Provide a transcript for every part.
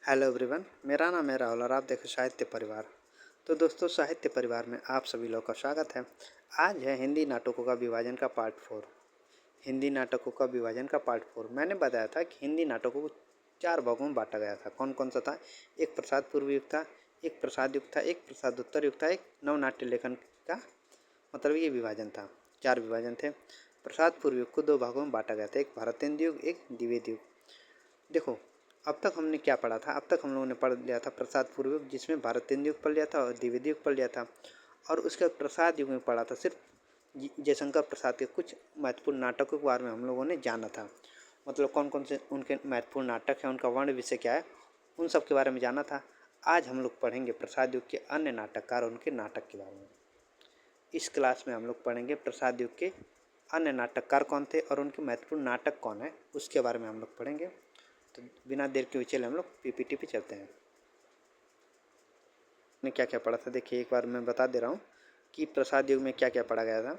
Hello everyone, मेरा नाम है राहुल और आप देखो साहित्य परिवार। तो दोस्तों, साहित्य परिवार में आप सभी लोग का स्वागत है। आज है हिंदी नाटकों का विभाजन का पार्ट 4। हिंदी नाटकों का विभाजन का पार्ट 4 मैंने बताया था कि हिंदी नाटकों को 4 भागों में बांटा गया था। कौन कौन सा था? एक प्रसाद पूर्व युग था, एक प्रसाद युग था, एक प्रसादोत्तर युग था, एक नवनाट्य लेखन का मतलब ये विभाजन था। 4 विभाजन थे। प्रसाद पूर्व युग को 2 भागों में बांटा गया था, एक भारतेंदु युग, एक द्विवेदी युग। देखो, अब तक हमने क्या पढ़ा था? अब तक हम लोगों ने पढ़ लिया था प्रसाद पूर्व युग, जिसमें भारतेंदु युग पढ़ लिया था और द्विवेदी युग पढ़ लिया था। और उसके बाद प्रसाद युग में पढ़ा था सिर्फ जयशंकर प्रसाद के कुछ महत्वपूर्ण नाटकों के बारे में हम लोगों ने जाना था। मतलब कौन कौन से उनके महत्वपूर्ण नाटक हैं, उनका वर्ण विषय क्या है, उन सब के बारे में जाना था। आज हम लोग पढ़ेंगे प्रसाद युग के अन्य नाटककार और उनके नाटक के बारे में। इस क्लास में हम लोग पढ़ेंगे प्रसाद युग के अन्य नाटककार कौन थे और उनके महत्वपूर्ण नाटक कौन है, उसके बारे में हम लोग पढ़ेंगे। तो बिना देर के चले हम लोग पीपीटी पे चलते हैं। मैंने क्या क्या पढ़ा था देखिए, एक बार मैं बता दे रहा हूँ कि प्रसाद युग में क्या क्या पढ़ा गया था।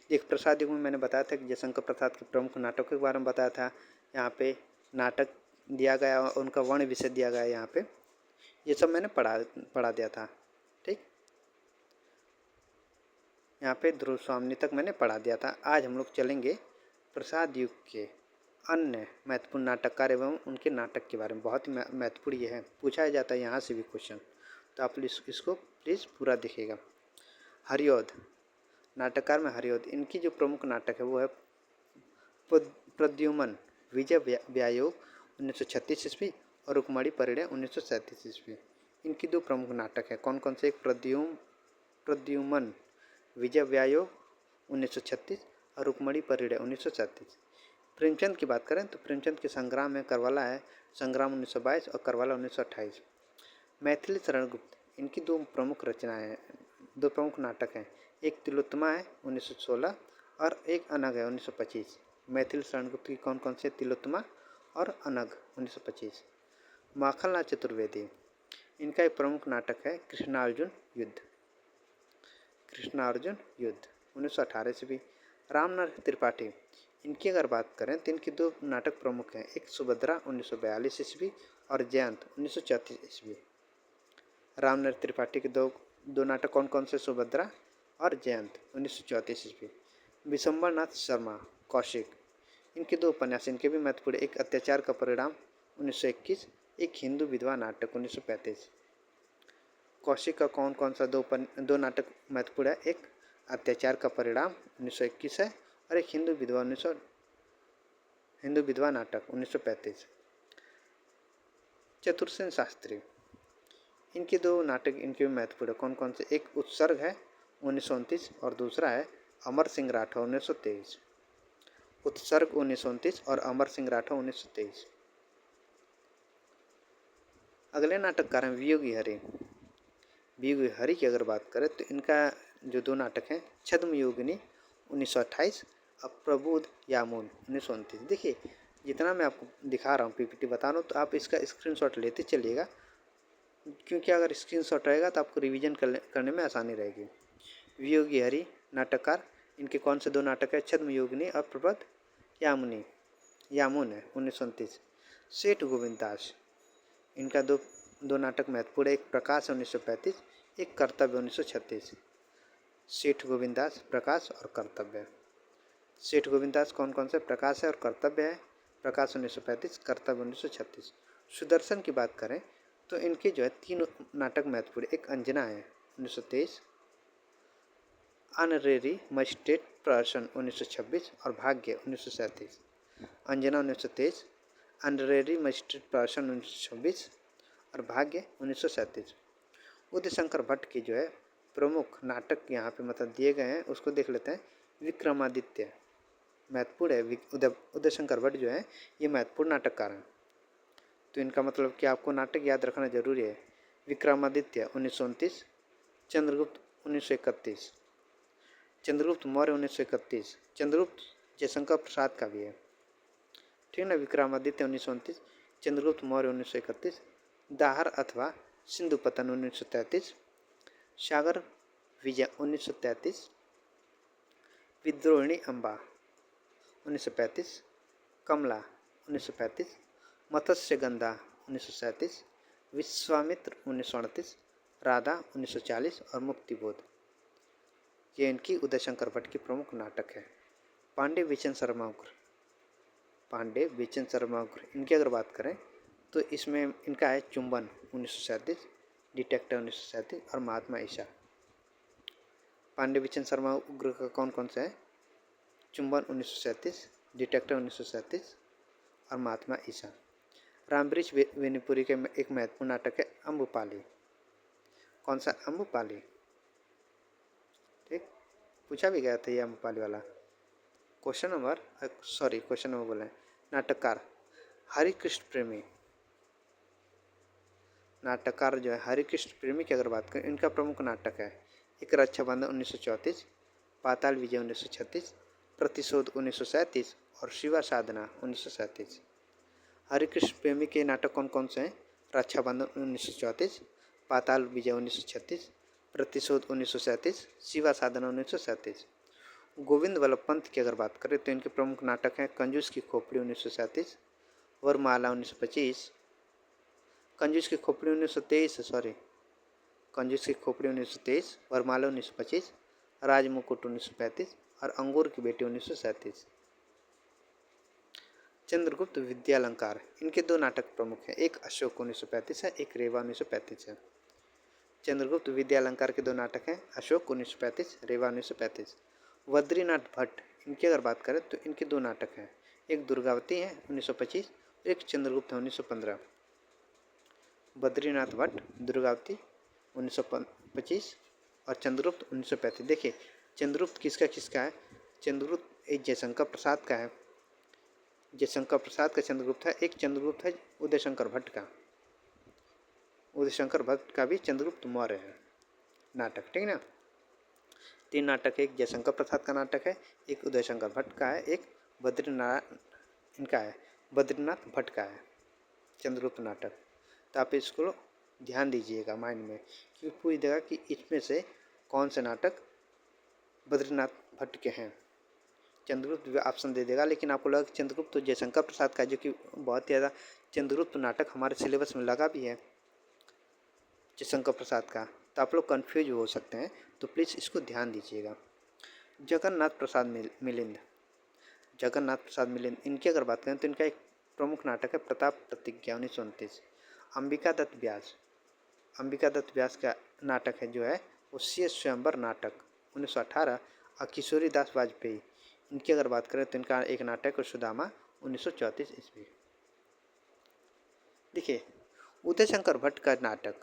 देख, प्रसाद युग में मैंने बताया था कि जयशंकर प्रसाद के प्रमुख नाटकों के बारे में बताया था। यहाँ पे नाटक दिया गया, उनका वर्ण विषय दिया गया। यहाँ पे ये सब मैंने पढ़ा दिया था। ठीक, यहाँ पे ध्रुव स्वामी तक मैंने पढ़ा दिया था। आज हम लोग चलेंगे प्रसाद युग के अन्य महत्वपूर्ण नाटककार एवं उनके नाटक के बारे में। बहुत ही महत्वपूर्ण ये है, पूछा जाता है यहाँ से भी क्वेश्चन, तो आप इसको प्लीज़ पूरा देखिएगा। हरिऔध नाटककार में हरिऔध, इनकी जो प्रमुख नाटक है वो है प्रद्युमन विजय व्यायोग 1936 ईस्वी और रुक्मणी परिणय 1937 ईस्वी। इनकी 2 प्रमुख नाटक है। कौन कौन से? एक प्रद्युमन विजय व्यायोग 1936 और रुक्मणी परिणय 1937। प्रेमचंद की बात करें तो प्रेमचंद के संग्राम में करवाला है, संग्राम 1922 और करवाला 1928। मैथिली शरण गुप्त, इनकी 2 प्रमुख रचनाएं हैं, 2 प्रमुख नाटक हैं। एक तिलोत्तमा है 1916 और एक अनग है 1925। मैथिली शरण गुप्त की कौन कौन से? तिलोत्तमा और अनग 1925। माखनलाल चतुर्वेदी, इनका एक प्रमुख नाटक है कृष्णार्जुन युद्ध 1918 ईस्वी। रामनाथ त्रिपाठी, इनकी अगर बात करें तो इनके 2 नाटक प्रमुख हैं, एक सुभद्रा 1942 ईस्वी और जयंत 1934 ईस्वी। रामनाथ त्रिपाठी के दो नाटक कौन कौन से? सुभद्रा और जयंत 1934 ईस्वी। विशंबर नाथ शर्मा कौशिक, इनके 2 उपन्यास, इनके भी महत्वपूर्ण, एक अत्याचार का परिणाम 1921, एक हिंदू विधवा नाटक 1935। कौशिक का कौन कौन सा 2 नाटक महत्वपूर्ण है? एक अत्याचार का परिणाम 1921 है और एक हिंदू विधवा नाटक 1935। चतुरसेन शास्त्री, इनके 2 नाटक इनके महत्वपूर्ण है। कौन कौन से? एक उत्सर्ग है 1929 और दूसरा है अमर सिंह राठौर 1923। उत्सर्ग 1929 और अमर सिंह राठौर 1923। अगले नाटककार हैं वियोगी हरि। वियोगी हरि की अगर बात करें तो इनका जो 2 नाटक हैं, छद्मयोगिनी 1928 और प्रबोध यामून 1929। देखिए, जितना मैं आपको दिखा रहा हूँ, पीपीटी बता रहा हूँ, तो आप इसका स्क्रीनशॉट लेते चलिएगा, क्योंकि अगर स्क्रीनशॉट रहेगा तो आपको रिवीजन करने में आसानी रहेगी। वियोगी हरि नाटककार, इनके कौन से 2 नाटक है? छद्मयोगिनी और प्रबोध यामून है 1929। सेठ गोविंद दास, इनका दो नाटक महत्वपूर्ण है, एक प्रकाश 1935, एक कर्तव्य 1936। सेठ गोविंद दास, प्रकाश और कर्तव्य। सेठ गोविंद दास कौन कौन से? प्रकाश है और कर्तव्य है। प्रकाश 1935, कर्तव्य 1936। सुदर्शन की बात करें तो इनके जो है 3 नाटक महत्वपूर्ण, एक अंजना है 1923, ऑनरेरी मजिस्ट्रेट प्रहसन 1926 और भाग्य 1937। अंजना 1923, ऑनरेरी मजिस्ट्रेट प्रहसन 1926 और भाग्य 1937। उदय शंकर भट्ट की जो है प्रमुख नाटक यहाँ पे मतलब दिए गए हैं, उसको देख लेते हैं। विक्रमादित्य महत्वपूर्ण है। उदय शंकर भट्ट जो है ये महत्वपूर्ण नाटककार हैं, तो इनका मतलब कि आपको नाटक याद रखना जरूरी है। विक्रमादित्य 1929, चंद्रगुप्त 1931, चंद्रगुप्त मौर्य 1931। चंद्रगुप्त जयशंकर प्रसाद का भी है, ठीक ना। विक्रमादित्य 1929, चंद्रगुप्त मौर्य 1931, दाहर अथवा सिंधु पतन 1933, सागर विजय 1933, विद्रोहिणी अम्बा 1935, कमला 1935, मत्स्य गंधा 1937, विश्वामित्र 1938, राधा 1940 और मुक्तिबोध, ये इनकी उदय शंकर भट्ट की प्रमुख नाटक है। पांडे बीचन शर्मा उग्र, पांडे बीचन शर्मा उग्र इनकी अगर बात करें तो इसमें इनका है चुंबन 1937, डिटेक्टिव 1937 और महात्मा ईशा। पांडे बीचन शर्मा उग्र का कौन कौन सा है? चुंबन 1937, डिटेक्टिव 1937 और महात्मा ईशा। रामवृक्ष वेनीपुरी के एक महत्वपूर्ण नाटक है अम्बुपाली। कौन सा? अम्बुपाली। ठीक, पूछा भी गया था ये अम्बुपाली वाला। क्वेश्चन नंबर बोले। नाटककार हरिकृष्ण प्रेमी, नाटककार जो है हरिकृष्ण प्रेमी की अगर बात करें, इनका प्रमुख नाटक है एक रक्षाबंधन 1934, पाताल विजय 1936, प्रतिशोध 1937 और शिवा साधना 1937। हरिकृष्ण प्रेमी के नाटक कौन कौन से हैं? रक्षाबंधन 1934, पाताल विजय 1936, प्रतिशोध 1937, शिवा साधना 1937। गोविंद वल्लभ पंत की अगर बात करें तो इनके प्रमुख नाटक हैं कंजूस की खोपड़ी 1937, वरमाला 1925, कंजूस की खोपड़ी 1923, वरमाला 1925, राजमुकुट 1935 और अंगूर की बेटी 1937। चंद्रगुप्त विद्यालंकार, इनके दो नाटक प्रमुख हैं, एक अशोक 1935 है, एक रेवा 1935 है। चंद्रगुप्त विद्यालंकार के दो नाटक हैं अशोक 1935, रेवा 1935। बद्रीनाथ भट्ट, इनकी अगर बात करें तो इनके दो नाटक हैं, एक दुर्गावती है 1925, एक चंद्रगुप्त है 1915। बद्रीनाथ भट्ट, दुर्गावती 1925 और चंद्रगुप्त 1935। देखिए चंद्रगुप्त किसका है? चंद्रगुप्त एक जयशंकर प्रसाद का है, जयशंकर प्रसाद का चंद्रगुप्त है। एक चंद्रगुप्त है उदयशंकर भट्ट का, उदयशंकर भट्ट का भी चंद्रगुप्त मौर्य है नाटक, ठीक ना। तीन नाटक, एक जयशंकर प्रसाद का नाटक है, एक उदयशंकर भट्ट का है, एक बद्रीनाथ भट्ट का है चंद्रगुप्त नाटक। तो आप इसको ध्यान दीजिएगा माइंड में, क्योंकि पूछ देगा कि इसमें से कौन से नाटक बद्रीनाथ भट्ट के हैं। चंद्रगुप्त ऑप्शन दे देगा, लेकिन आपको लगा चंद्रगुप्त तो जयशंकर प्रसाद का, जो कि बहुत ज़्यादा चंद्रगुप्त नाटक हमारे सिलेबस में लगा भी है जयशंकर प्रसाद का, तो आप लोग कन्फ्यूज हो सकते हैं, तो प्लीज़ इसको ध्यान दीजिएगा। जगन्नाथ प्रसाद मिलिंद, इनकी अगर बात करें तो इनका एक प्रमुख नाटक है प्रताप प्रतिज्ञा 1929। अंबिका दत्त व्यास का नाटक है जो है वो स्वयंवर नाटक 1918 और किशोरी दास वाजपेयी, इनकी अगर बात करें तो इनका एक नाटक है सुदामा 1934 ईस्वी। देखिए उदयशंकर भट्ट का नाटक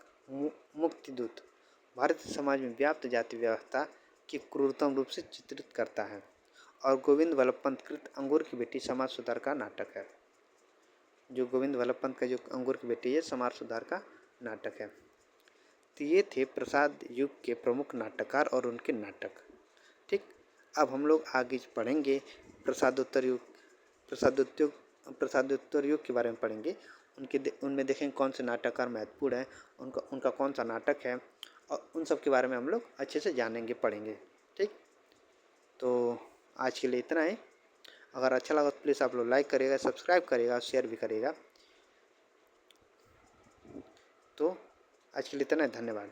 मुक्तिदूत भारतीय समाज में व्याप्त जाति व्यवस्था की क्रूरतम रूप से चित्रित करता है, और गोविंद वल्लभ पंत कृत अंगूर की बेटी समाज सुधार का नाटक है। जो गोविंद वल्लभ पंत का जो अंगूर की बेटी है समाज सुधार का नाटक है। तो ये थे प्रसाद युग के प्रमुख नाटककार और उनके नाटक। ठीक, अब हम लोग आगे पढ़ेंगे प्रसादोत्तर युग के बारे में पढ़ेंगे। उनमें देखेंगे कौन से नाटककार महत्वपूर्ण है, उनका कौन सा नाटक है, और उन सब के बारे में हम लोग अच्छे से जानेंगे, पढ़ेंगे। ठीक, तो आज के लिए इतना ही। अगर अच्छा लगा तो प्लीज़ आप लोग लाइक करिएगा, सब्सक्राइब करिएगा, शेयर भी करिएगा। तो आज के लिए इतना ही, धन्यवाद।